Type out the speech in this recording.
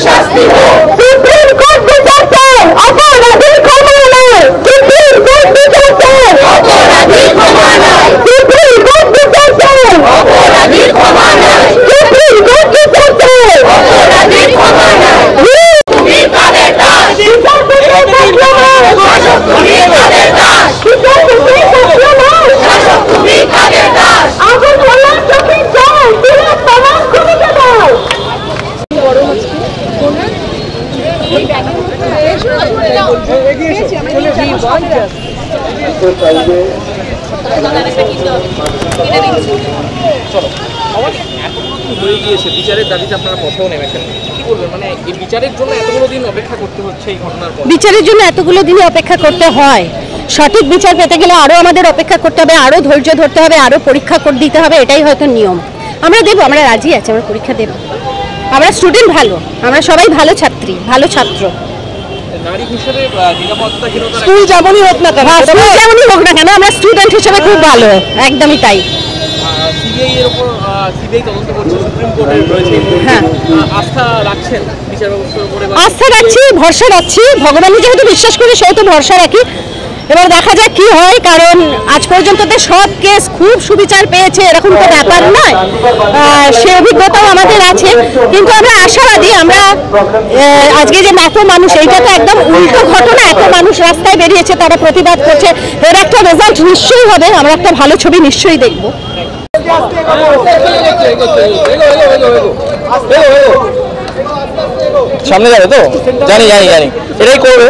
শাস্তি হোক। Supreme court বিচার চায়, অপরাধীর ক্ষমা নয়। সুপ্রিম কোর্ট বিচার চায়, অপরাধীর ক্ষমা নয়। সুপ্রিম কোর্ট বিচার চায়, অপরাধীর ক্ষমা নয়। সুপ্রিম কোর্ট বিচার চায়, অপরাধীর ক্ষমা নয়। তুমি কাদের দাস? বিচার করতে পারবে না। শাসক তুমি কাদের দাস? বিচার করতে পারবে না। শাসক তুমি কাদের দাস? আগুন হলো চোখে জল, দিলে তমাম খুলিতে দাও। বিচারের দাবিতে আপনারা পথেও নেমেছেন, কি বলবেন? মানে এই বিচারের জন্য এতগুলো দিন অপেক্ষা করতে হচ্ছে এই ঘটনার পর? বিচারের জন্য এতগুলো দিন অপেক্ষা করতে হয়, সঠিক বিচার পেতে গেলে আরও আমাদের অপেক্ষা করতে হবে, আরও ধৈর্য ধরতে হবে, আরও পরীক্ষা করে দিতে হবে, এটাই হয়তো নিয়ম। আমরা দেবো, আমরা রাজি আছি, আমরা পরীক্ষা দেব। আমরা স্টুডেন্ট ভালো, আমরা সবাই ভালো ছাত্রী, ভালো ছাত্র। নারী হিসেবে নিরাপত্তাহীনতার স্কুল যেমনই হোক না কেন, স্কুল যেমনই হোক না কেন, আমরা স্টুডেন্ট হিসেবে খুব ভালো, একদমই তাই। সিবিআই এর উপর সিবিআই তদন্ত করছে, সুপ্রিম কোর্টে রয়েছে। হ্যাঁ, আস্থা রাখছেন বিচার ব্যবস্থার উপরে? আস্থা রাখছি, ভরসা রাখছি, ভগবানকে যেহেতু বিশ্বাস করি সেহেতু ভরসা রাখি। এবার দেখা যাক কি হয়, কারণ আজ পর্যন্ত তো সব কেস খুব সুবিচার পেয়েছে এরকম তো ব্যাপার নয়, সে অভিজ্ঞতাও আমাদের আছে। কিন্তু আমরা আশাবাদী, আমরা আজকে যে এত মানুষ, এইটা তো একদম উল্টো ঘটনা, এত মানুষ রাস্তায় বেরিয়েছে, তারা প্রতিবাদ করছে, এর একটা রেজাল্ট নিশ্চয়ই হবে, আমরা একটা ভালো ছবি নিশ্চয়ই দেখব। সামনে যাবে তো? জানি জানি জানি, এটাই করবে।